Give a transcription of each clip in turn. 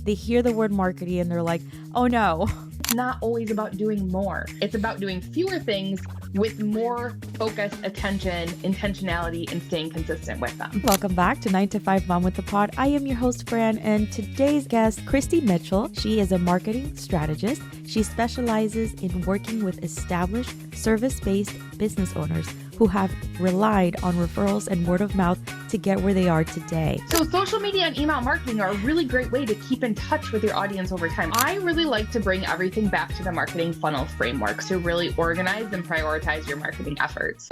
they hear the word marketing and they're like, oh no. It's not always about doing more. It's about doing fewer things with more focus, attention, intentionality, and staying consistent with them. Welcome back to 9 to 5 Mom with the Pod. I am your host, Fran, and today's guest, Kristi Mitchell. She is a marketing strategist. She specializes in working with established service-based business owners who have relied on referrals and word of mouth to get where they are today. So social media and email marketing are a really great way to keep in touch with your audience over time. I really like to bring everything back to the marketing funnel framework to really organize and prioritize your marketing efforts.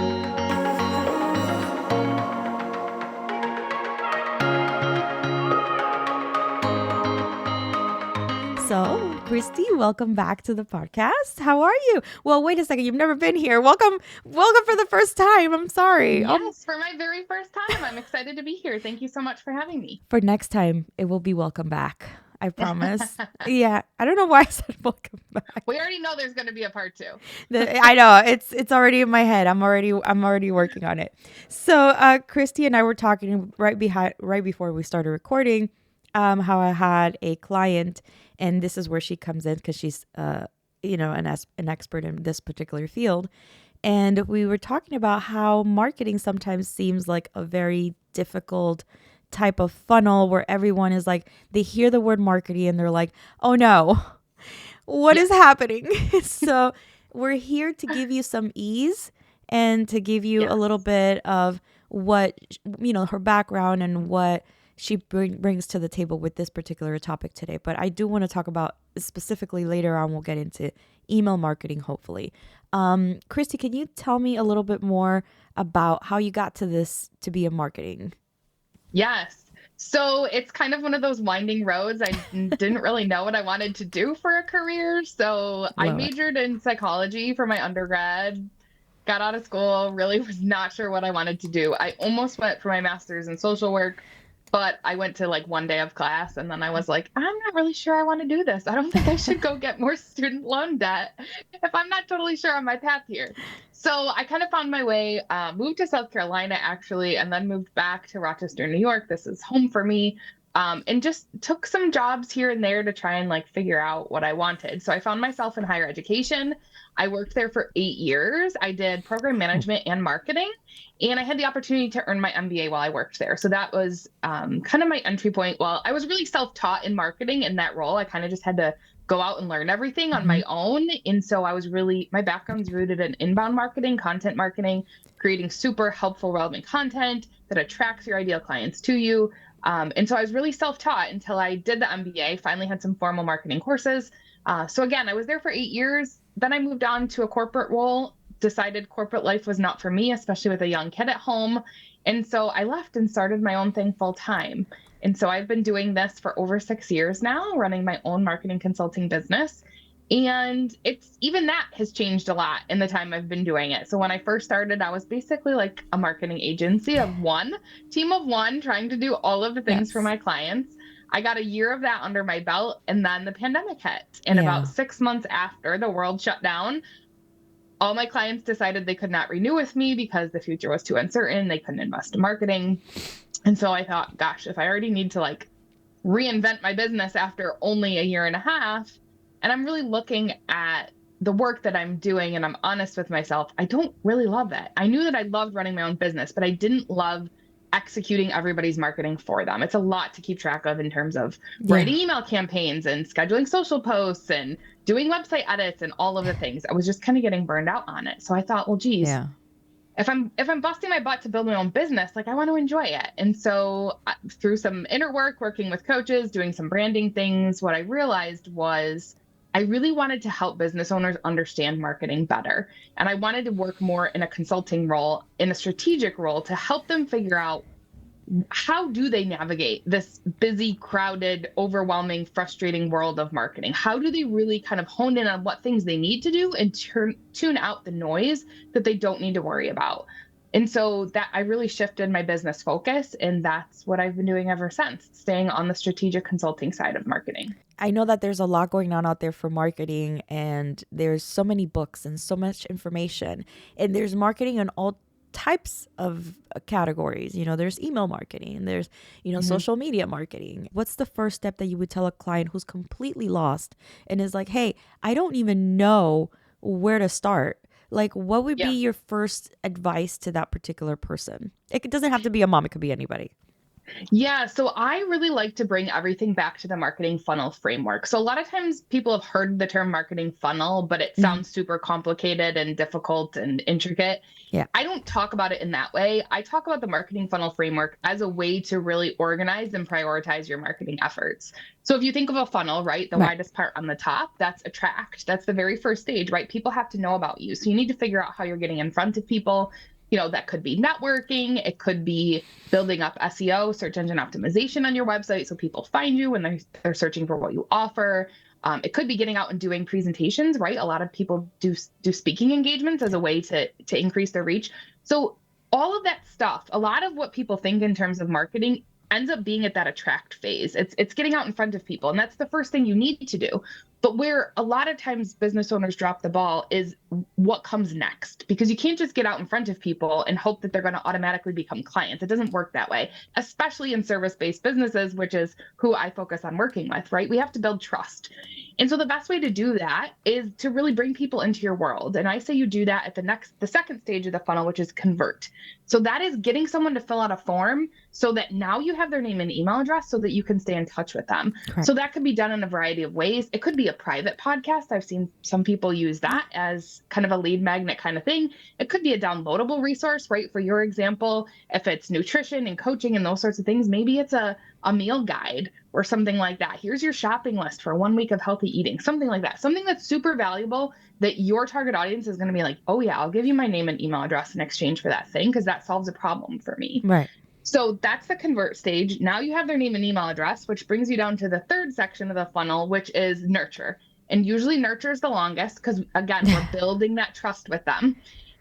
So, Kristi, welcome back to the podcast. How are you? Well, wait a second. You've never been here. Welcome for the first time. I'm sorry. Yes, for my very first time. I'm excited to be here. Thank you so much for having me. For next time, it will be welcome back. I promise. Yeah. I don't know why I said welcome back. We already know there's going to be a part 2. I know it's already in my head. I'm already working on it. So, Kristi and I were talking right before we started recording, how I had a client, and this is where she comes in because she's, an expert in this particular field. And we were talking about how marketing sometimes seems like a very difficult type of funnel where everyone is like, they hear the word marketing and they're like, oh no, what is happening? So we're here to give you some ease and to give you a little bit of what, her background and what she brings to the table with this particular topic today. But I do want to talk about specifically later on, we'll get into email marketing, hopefully. Kristi, can you tell me a little bit more about how you got to this, to be in marketing? Yes. So it's kind of one of those winding roads. I didn't really know what I wanted to do for a career. So I majored in psychology for my undergrad, got out of school, really was not sure what I wanted to do. I almost went for my master's in social work, but I went to like one day of class and then I was like, I'm not really sure I want to do this. I don't think I should go get more student loan debt if I'm not totally sure on my path here. So I kind of found my way, moved to South Carolina actually, and then moved back to Rochester, New York. This is home for me. And just took some jobs here and there to try and like figure out what I wanted. So I found myself in higher education. I worked there for 8 years. I did program management and marketing, and I had the opportunity to earn my MBA while I worked there. So that was kind of my entry point. Well, I was really self-taught in marketing in that role. I kind of just had to go out and learn everything on my own. And so my background's rooted in inbound marketing, content marketing, creating super helpful, relevant content that attracts your ideal clients to you. And so I was really self-taught until I did the MBA, finally had some formal marketing courses. So again, I was there for 8 years. Then I moved on to a corporate role, decided corporate life was not for me, especially with a young kid at home. And so I left and started my own thing full time. And so I've been doing this for over 6 years now, running my own marketing consulting business. And even that has changed a lot in the time I've been doing it. So when I first started, I was basically like a marketing agency of team of one, trying to do all of the things for my clients. I got a year of that under my belt, and then the pandemic hit. And about 6 months after the world shut down, all my clients decided they could not renew with me because the future was too uncertain. They couldn't invest in marketing. And so I thought, gosh, if I already need to like reinvent my business after only a year and a half, and I'm really looking at the work that I'm doing and I'm honest with myself, I don't really love that. I knew that I loved running my own business, but I didn't love executing everybody's marketing for them. It's a lot to keep track of in terms of writing email campaigns and scheduling social posts and doing website edits and all of the things. I was just kind of getting burned out on it. So I thought, well, geez, if I'm busting my butt to build my own business, like I want to enjoy it. And so through some inner work, working with coaches, doing some branding things, what I realized was I really wanted to help business owners understand marketing better. And I wanted to work more in a consulting role, in a strategic role, to help them figure out how do they navigate this busy, crowded, overwhelming, frustrating world of marketing? How do they really kind of hone in on what things they need to do and tune out the noise that they don't need to worry about? And so that I really shifted my business focus, and that's what I've been doing ever since, staying on the strategic consulting side of marketing. I know that there's a lot going on out there for marketing, and there's so many books and so much information, and there's marketing in all types of categories. There's email marketing, there's, social media marketing. What's the first step that you would tell a client who's completely lost and is like, hey, I don't even know where to start? Like, what would be Yeah. your first advice to that particular person? It doesn't have to be a mom, it could be anybody. Yeah, so I really like to bring everything back to the marketing funnel framework. So a lot of times people have heard the term marketing funnel, but it Mhm. sounds super complicated and difficult and intricate. Yeah. I don't talk about it in that way. I talk about the marketing funnel framework as a way to really organize and prioritize your marketing efforts. So if you think of a funnel, right, the Right. widest part on the top, that's attract. That's the very first stage, right? People have to know about you. So you need to figure out how you're getting in front of people. That could be networking, it could be building up SEO, search engine optimization on your website so people find you when they're searching for what you offer. It could be getting out and doing presentations, right? A lot of people do speaking engagements as a way to increase their reach. So all of that stuff, a lot of what people think in terms of marketing ends up being at that attract phase. It's getting out in front of people, and that's the first thing you need to do. But where a lot of times business owners drop the ball is what comes next, because you can't just get out in front of people and hope that they're going to automatically become clients. It doesn't work that way, especially in service-based businesses, which is who I focus on working with, right? We have to build trust. And so the best way to do that is to really bring people into your world. And I say you do that at the second stage of the funnel, which is convert. So that is getting someone to fill out a form so that now you have their name and email address so that you can stay in touch with them. Correct. So that could be done in a variety of ways. It could be a private podcast. I've seen some people use that as kind of a lead magnet kind of thing. It could be a downloadable resource, right? For your example, if it's nutrition and coaching and those sorts of things, maybe it's a meal guide or something like that. Here's your shopping list for 1 week of healthy eating, something like that. Something that's super valuable that your target audience is going to be like, oh yeah, I'll give you my name and email address in exchange for that thing because that solves a problem for me. Right. So that's the convert stage. Now you have their name and email address, which brings you down to the third section of the funnel, which is nurture. And usually nurture is the longest because, again, we're building that trust with them.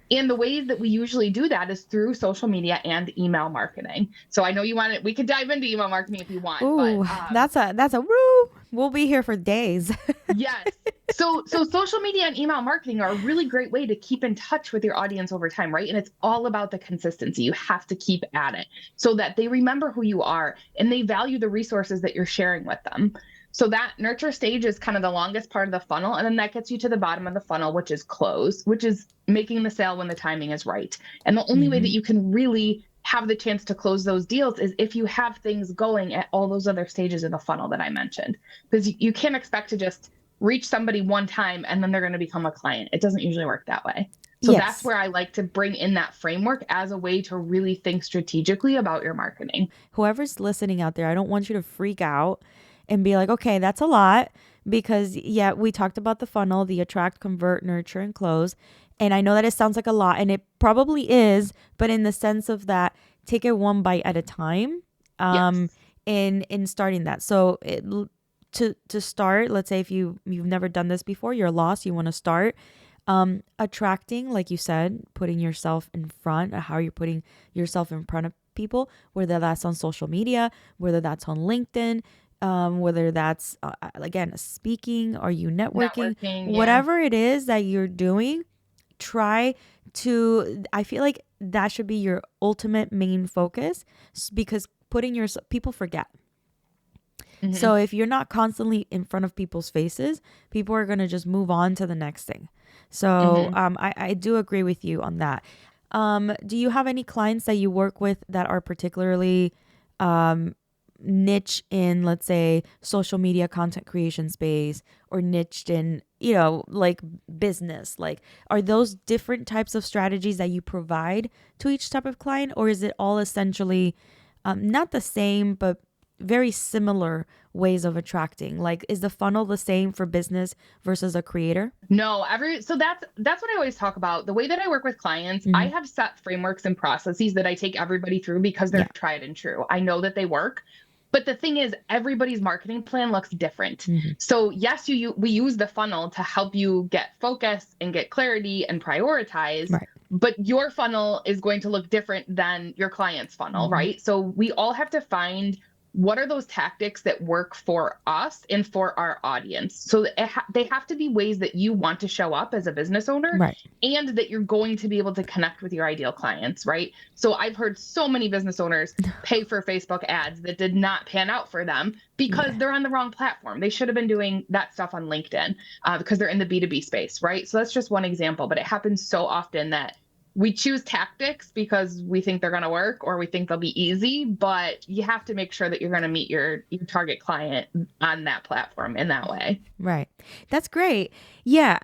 And the ways that we usually do that is through social media and email marketing. So I know you want it. We could dive into email marketing if you want. Ooh, but that's a woo. We'll be here for days. yes. So social media and email marketing are a really great way to keep in touch with your audience over time, right? And it's all about the consistency. You have to keep at it so that they remember who you are and they value the resources that you're sharing with them. So that nurture stage is kind of the longest part of the funnel. And then that gets you to the bottom of the funnel, which is close, which is making the sale when the timing is right. And the only way that you can really have the chance to close those deals is if you have things going at all those other stages of the funnel that I mentioned, because you can't expect to just reach somebody one time and then they're going to become a client. It doesn't usually work that way. So Yes. that's where I like to bring in that framework as a way to really think strategically about your marketing. Whoever's listening out there, I don't want you to freak out and be like, okay, that's a lot, because yeah, we talked about the funnel, the attract, convert, nurture, and close. And I know that it sounds like a lot, and it probably is, but in the sense of that, take it one bite at a time. Yes. In starting that. So to start, let's say if you've never done this before, you're lost, you want to start attracting, like you said, putting yourself in front, how you're putting yourself in front of people, whether that's on social media, whether that's on LinkedIn, whether that's again speaking, are you networking, whatever it is that you're doing, try to, I feel like that should be your ultimate main focus, because putting yourself, people forget. So if you're not constantly in front of people's faces, people are going to just move on to the next thing. So I do agree with you on that. Do you have any clients that you work with that are particularly niche in, let's say, social media content creation space, or niched in, like business? Like, are those different types of strategies that you provide to each type of client, or is it all essentially not the same, but very similar ways of attracting? Like, is the funnel the same for business versus a creator? No, so that's what I always talk about. The way that I work with clients, I have set frameworks and processes that I take everybody through because they're tried and true. I know that they work. But the thing is, everybody's marketing plan looks different. So yes, we use the funnel to help you get focus and get clarity and prioritize. Right. But your funnel is going to look different than your client's funnel, right? So we all have to find what are those tactics that work for us and for our audience? So they have to be ways that you want to show up as a business owner Right. and that you're going to be able to connect with your ideal clients, right? So I've heard so many business owners pay for Facebook ads that did not pan out for them because Yeah. they're on the wrong platform. They should have been doing that stuff on LinkedIn because they're in the B2B space, right? So that's just one example, but it happens so often that we choose tactics because we think they're going to work or we think they'll be easy, but you have to make sure that you're going to meet your target client on that platform in that way. Right. That's great. Yeah.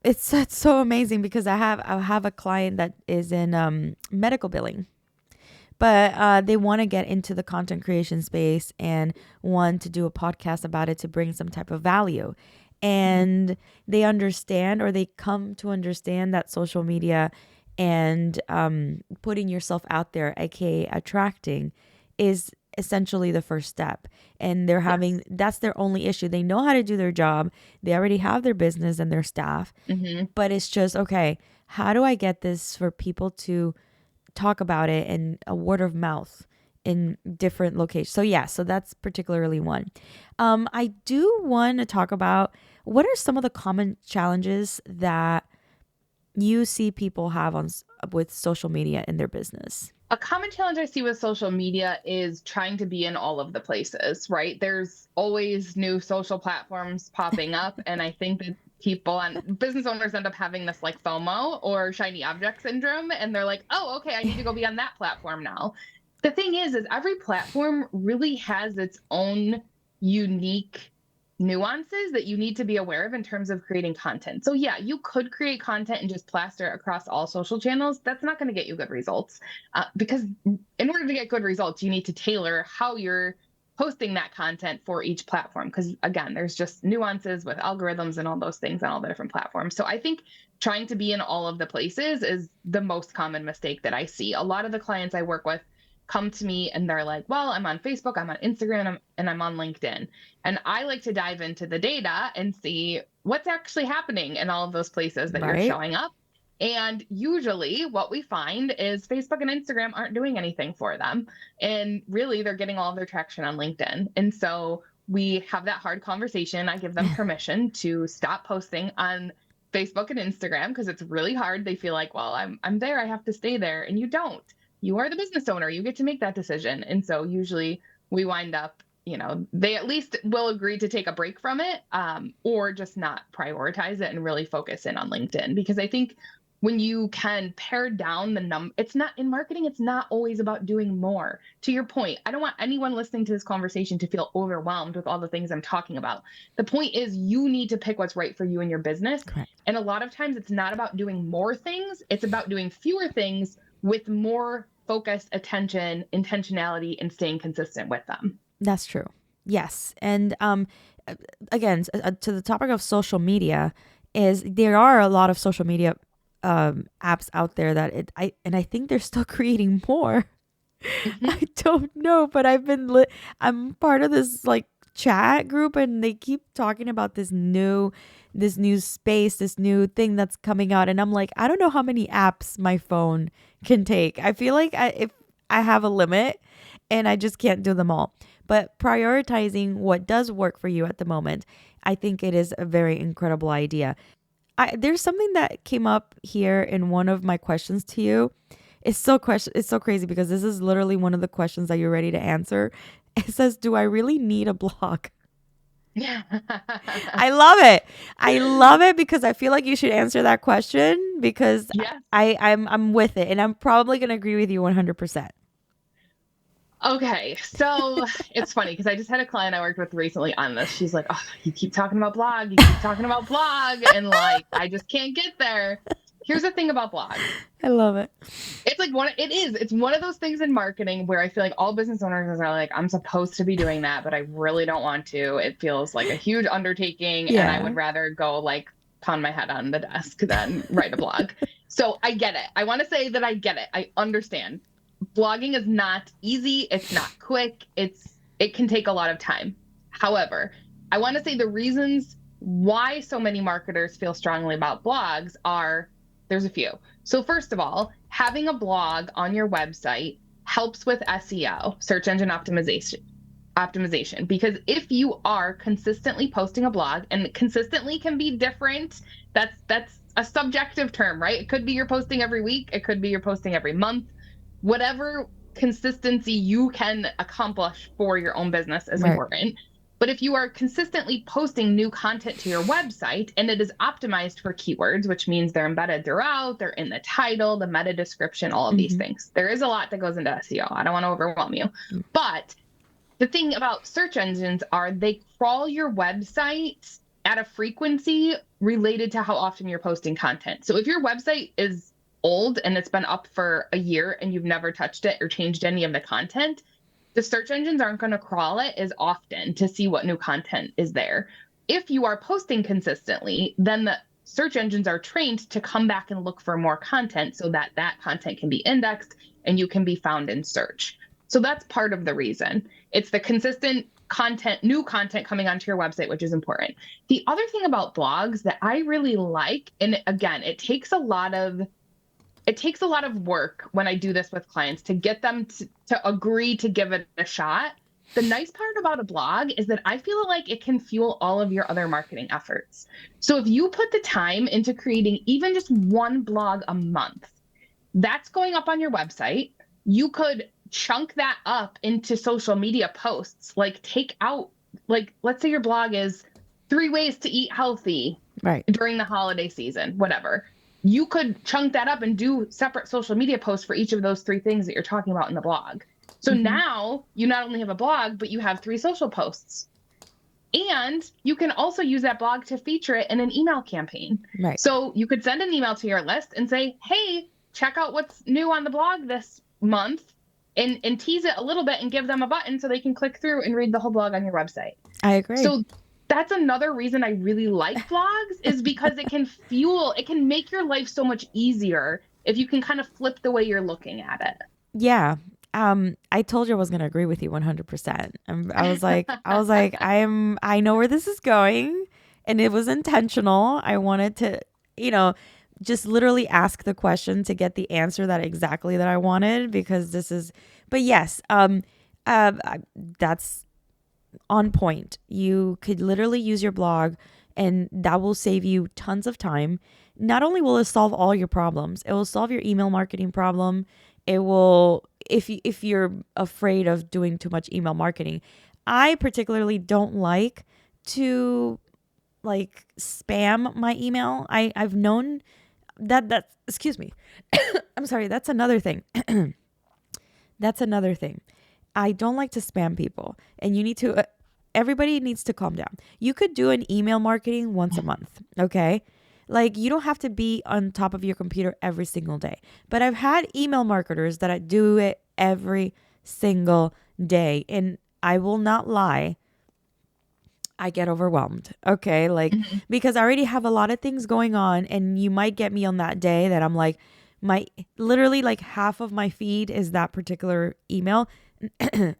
It's so amazing because I have a client that is in medical billing, but they want to get into the content creation space and want to do a podcast about it to bring some type of value. And they understand, or they come to understand, that social media and putting yourself out there, aka attracting, is essentially the first step. And they're Yes. having that's their only issue. They know how to do their job, they already have their business and their staff, Hmm. but it's just, okay, how do I get this for people to talk about it and a word of mouth in different locations? So yeah, so that's particularly one. I do want to talk about, what are some of the common challenges that you see people have with social media in their business? A common challenge I see with social media is trying to be in all of the places, right? There's always new social platforms popping up. And I think that people and business owners end up having this like FOMO or shiny object syndrome. And they're like, oh, okay, I need to go be on that platform now. The thing is every platform really has its own unique nuances that you need to be aware of in terms of creating content. So yeah, you could create content and just plaster it across all social channels. That's not going to get you good results because in order to get good results, you need to tailor how you're posting that content for each platform. Because again, there's just nuances with algorithms and all those things on all the different platforms. So I think trying to be in all of the places is the most common mistake that I see. A lot of the clients I work with come to me and they're like, well, I'm on Facebook, I'm on Instagram, and I'm on LinkedIn. And I like to dive into the data and see what's actually happening in all of those places that you're Right? showing up. And usually what we find is Facebook and Instagram aren't doing anything for them. And really, they're getting all of their traction on LinkedIn. And so we have that hard conversation. I give them permission to stop posting on Facebook and Instagram because it's really hard. They feel like, well, I'm there, I have to stay there. And you don't. You are the business owner. You get to make that decision. And so usually we wind up, they at least will agree to take a break from it, or just not prioritize it and really focus in on LinkedIn. Because I think when you can pare down it's not in marketing, it's not always about doing more. To your point, I don't want anyone listening to this conversation to feel overwhelmed with all the things I'm talking about. The point is, you need to pick what's right for you and your business. Correct. And a lot of times it's not about doing more things, it's about doing fewer things with more focused attention, intentionality, and staying consistent with them. That's true. Yes. And again, to the topic of social media, is there are a lot of social media apps out there that I think they're still creating more. Mhm. I don't know, but I'm part of this like chat group, and they keep talking about this new space, this new thing that's coming out, and I'm like, I don't know how many apps my phone can take. I feel like if I have a limit and I just can't do them all. But prioritizing what does work for you at the moment, I think it is a very incredible idea. There's something that came up here in one of my questions to you. It's so crazy because this is literally one of the questions that you're ready to answer. It says, "Do I really need a blog?" Yeah. I love it. I love it because I feel like you should answer that question, because Yes. I'm with it, and I'm probably going to agree with you 100%. Okay, so it's funny because I just had a client I worked with recently on this. She's like, "Oh, you keep talking about blog, you keep talking about blog, and like I just can't get there." Here's the thing about blogs. I love it. It's like it's one of those things in marketing where I feel like all business owners are like, I'm supposed to be doing that, but I really don't want to. It feels like a huge undertaking, and I Yeah. would rather go like pound my head on the desk than write a blog. So I get it. I want to say that I get it. I understand. Blogging is not easy, it's not quick, it can take a lot of time. However, I want to say the reasons why so many marketers feel strongly about blogs are, there's a few. So first of all, having a blog on your website helps with SEO, search engine optimization. optimization, because if you are consistently posting a blog, and consistently can be different, that's a subjective term, right? It could be you're posting every week, it could be you're posting every month. Whatever consistency you can accomplish for your own business is Right. important. But if you are consistently posting new content to your website and it is optimized for keywords, which means they're embedded throughout, they're in the title, the meta description, all of these Mm-hmm. things. There is a lot that goes into SEO. I don't want to overwhelm you. But the thing about search engines are they crawl your website at a frequency related to how often you're posting content. So if your website is old and it's been up for a year and you've never touched it or changed any of the content, the search engines aren't going to crawl it as often to see what new content is there. If you are posting consistently, then the search engines are trained to come back and look for more content so that that content can be indexed and you can be found in search. So that's part of the reason. It's the consistent content, new content coming onto your website, which is important. The other thing about blogs that I really like, and again, it takes a lot of work when I do this with clients to get them to agree to give it a shot. The nice part about a blog is that I feel like it can fuel all of your other marketing efforts. So if you put the time into creating even just one blog a month, that's going up on your website. You could chunk that up into social media posts, like take out, like, let's say your blog is 3 ways to eat healthy Right. during the holiday season, whatever. You could chunk that up and do separate social media posts for each of those 3 things that you're talking about in the blog. So now you not only have a blog, but you have 3 social posts. And you can also use that blog to feature it in an email campaign. Right. So you could send an email to your list and say, hey, check out what's new on the blog this month, and tease it a little bit and give them a button so they can click through and read the whole blog on your website. I agree. So that's another reason I really like blogs, is because it can make your life so much easier if you can kind of flip the way you're looking at it. Yeah. I told you I was going to agree with you 100%. I know where this is going, and it was intentional. I wanted to, you know, just literally ask the question to get the answer that exactly that I wanted, because but yes, that's on point. You could literally use your blog, and that will save you tons of time. Not only will it solve all your problems, it will solve your email marketing problem. It will, if you're afraid of doing too much email marketing. I particularly don't like to like spam my email. I've known that excuse me. I'm sorry, that's another thing. That's another thing. I don't like to spam people, and you need to everybody needs to calm down. You could do an email marketing once a month, okay? Like, you don't have to be on top of your computer every single day. But I've had email marketers that I do it every single day, and I will not lie, I get overwhelmed. Okay. Like, because I already have a lot of things going on, and you might get me on that day that I'm like, my literally like half of my feed is that particular email.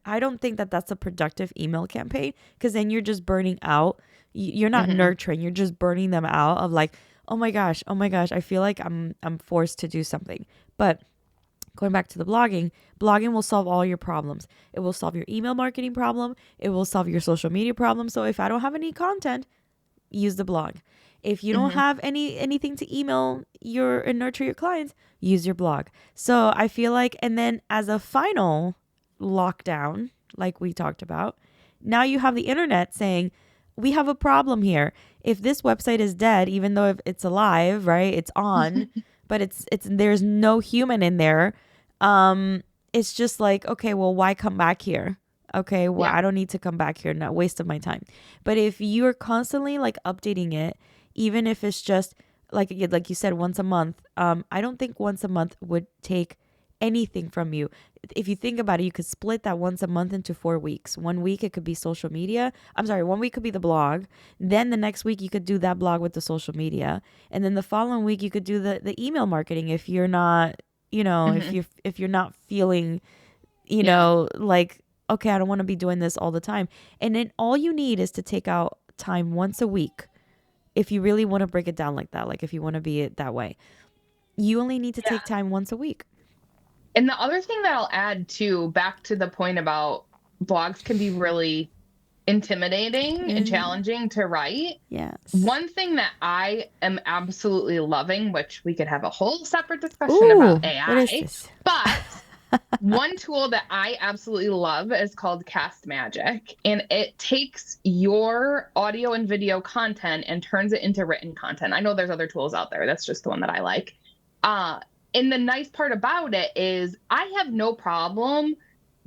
I don't think that that's a productive email campaign, because then you're just burning out. You're not nurturing, you're just burning them out of like, oh my gosh, I feel like I'm forced to do something. But going back to the blogging will solve all your problems. It will solve your email marketing problem. It will solve your social media problem. So if I don't have any content, use the blog. If you don't have anything to email your and nurture your clients, use your blog. So I feel like, and then as a final lockdown, like we talked about, now you have the internet saying, we have a problem here. If this website is dead, even though if it's alive, right? It's on, but it's there's no human in there. It's just like, okay, well, why come back here? Okay, well, Yeah. I don't need to come back here, not waste of my time. But if you're constantly like updating it, even if it's just like you said, once a month, I don't think once a month would take anything from you. If you think about it, you could split that once a month into 4 weeks. 1 week it could be social media. I'm sorry, 1 week could be the blog. Then the next week you could do that blog with the social media, and then the following week you could do the email marketing. If you're not, if you're not feeling, like, okay, I don't want to be doing this all the time. And then all you need is to take out time once a week. If you really want to break it down like that, like if you want to be it that way, you only need to take time once a week. And the other thing that I'll add too, back to the point about blogs can be really intimidating and challenging to write. Yes. One thing that I am absolutely loving, which we could have a whole separate discussion about Ooh, what is AI, this? but one tool that I absolutely love is called Cast Magic, and it takes your audio and video content and turns it into written content. I know there's other tools out there. That's just the one that I like. Uh, and the nice part about it is I have no problem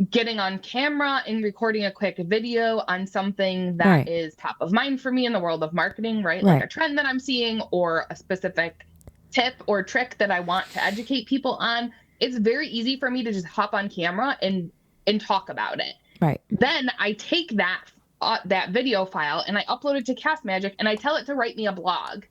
getting on camera and recording a quick video on something that Right. is top of mind for me in the world of marketing, right? Like a Right. trend that I'm seeing or a specific tip or trick that I want to educate people on. It's very easy for me to just hop on camera and talk about it. Right. Then I take that video file and I upload it to Cast Magic and I tell it to write me a blog.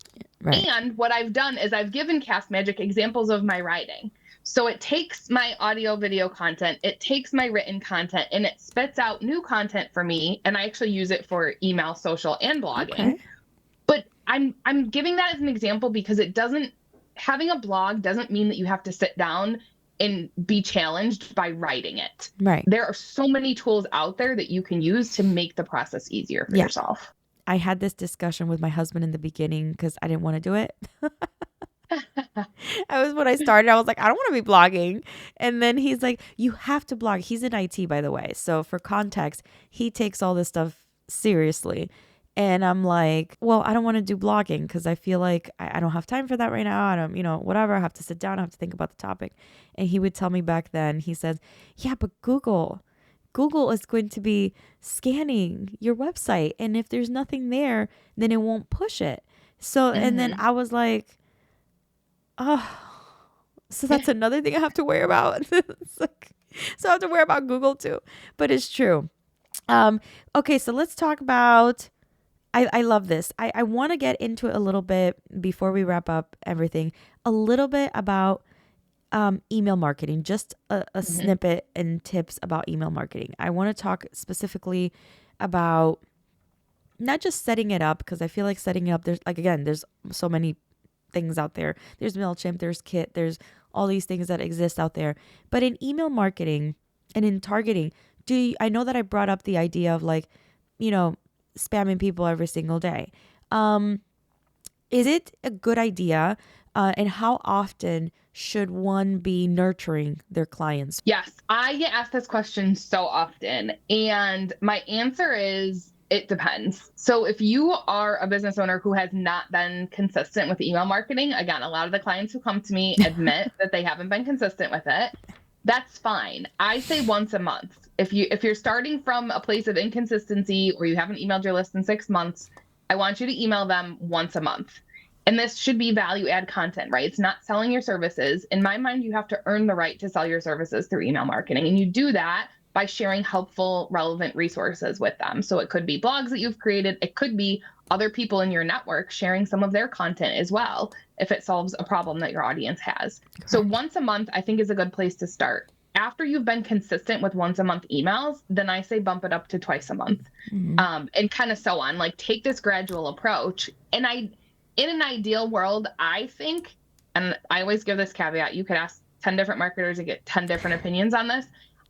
Right. And what I've done is I've given Cast Magic examples of my writing. So it takes my audio video content, it takes my written content, and it spits out new content for me. And I actually use it for email, social, and blogging. Okay. But I'm giving that as an example because it doesn't having a blog doesn't mean that you have to sit down and be challenged by writing it. Right. There are so many tools out there that you can use to make the process easier for yourself. I had this discussion with my husband in the beginning because I didn't want to do it. I was when I started, I was like, I don't want to be blogging. And then he's like, you have to blog. He's in IT, by the way. So for context, he takes all this stuff seriously. And I'm like, well, I don't want to do blogging because I feel like I don't have time for that right now. I don't, whatever. I have to sit down. I have to think about the topic. And he would tell me back then, he says, yeah, but Google is going to be scanning your website. And if there's nothing there, then it won't push it. So, and then I was like, oh, so that's another thing I have to worry about. It's like, so I have to worry about Google too, but it's true. Okay, so let's talk about, I love this. I want to get into it a little bit before we wrap up everything, a little bit about email marketing, just a snippet and tips about email marketing. I want to talk specifically about not just setting it up, because I feel like setting it up, there's so many things out there. There's MailChimp, there's Kit, there's all these things that exist out there. But in email marketing and in targeting, I know that I brought up the idea of spamming people every single day. Is it a good idea? And how often should one be nurturing their clients? Yes, I get asked this question so often. And my answer is it depends. So if you are a business owner who has not been consistent with email marketing, again, a lot of the clients who come to me admit that they haven't been consistent with it. That's fine. I say once a month. If you're starting from a place of inconsistency or you haven't emailed your list in 6 months, I want you to email them once a month. And this should be value add content, right? It's not selling your services. In my mind, you have to earn the right to sell your services through email marketing. And you do that by sharing helpful, relevant resources with them. So it could be blogs that you've created. It could be other people in your network sharing some of their content as well, if it solves a problem that your audience has. Correct. So once a month, I think, is a good place to start. After you've been consistent with once a month emails, then I say bump it up to twice a month, and kind of so on. Like, take this gradual approach. And in an ideal world, I think, and I always give this caveat, you could ask 10 different marketers and get 10 different opinions on this.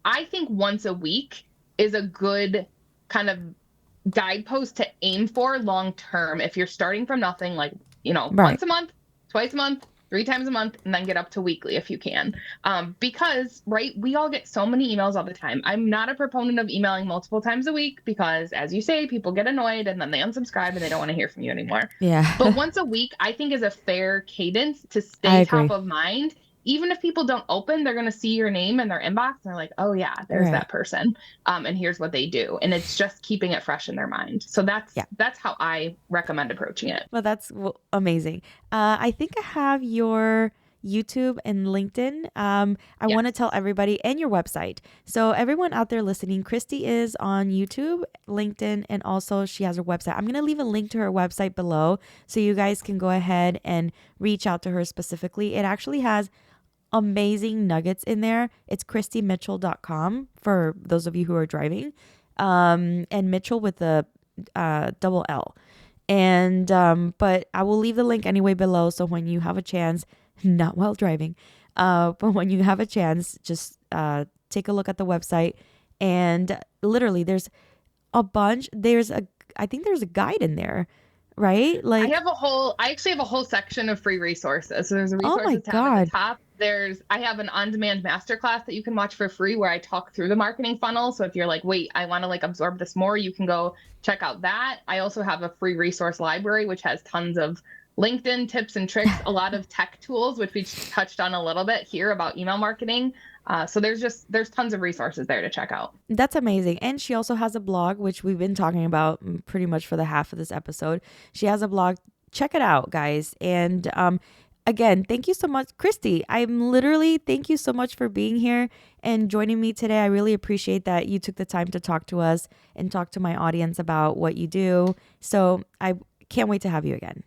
I think once a week is a good kind of guidepost to aim for long term. If you're starting from nothing, like, right. Once a month, twice a month, 3 times a month, and then get up to weekly if you can. Because, right, we all get so many emails all the time. I'm not a proponent of emailing multiple times a week because, as you say, people get annoyed and then they unsubscribe and they don't want to hear from you anymore. Yeah. But once a week, I think, is a fair cadence to stay top of mind. Even if people don't open, they're going to see your name in their inbox and they're like, oh yeah, there's that person. And here's what they do. And it's just keeping it fresh in their mind. So that's how I recommend approaching it. Well, that's amazing. I think I have your YouTube and LinkedIn. I want to tell everybody, and your website. So everyone out there listening, Kristi is on YouTube, LinkedIn, and also she has her website. I'm going to leave a link to her website below so you guys can go ahead and reach out to her specifically. It actually has amazing nuggets in there. It's kristimitchell.com for those of you who are driving, and Mitchell with the double L. And but I will leave the link anyway below, so when you have a chance, not while driving, but when you have a chance, just take a look at the website And literally I think there's a guide in there, right? Like, I actually have a whole section of free resources. So there's a oh my resources tab at the God, top. I have an on-demand masterclass that you can watch for free where I talk through the marketing funnel. So if you're like, wait, I want to like absorb this more, you can go check out that. I also have a free resource library, which has tons of LinkedIn tips and tricks, a lot of tech tools, which we touched on a little bit here about email marketing. So there's tons of resources there to check out. that's amazing. And she also has a blog, which we've been talking about pretty much for the half of this episode. She has a blog. Check it out, guys. And again, thank you so much, Kristi. Thank you so much for being here and joining me today. I really appreciate that you took the time to talk to us and talk to my audience about what you do. So I can't wait to have you again.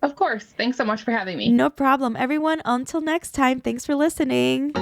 Of course. Thanks so much for having me. No problem. Everyone, until next time, thanks for listening.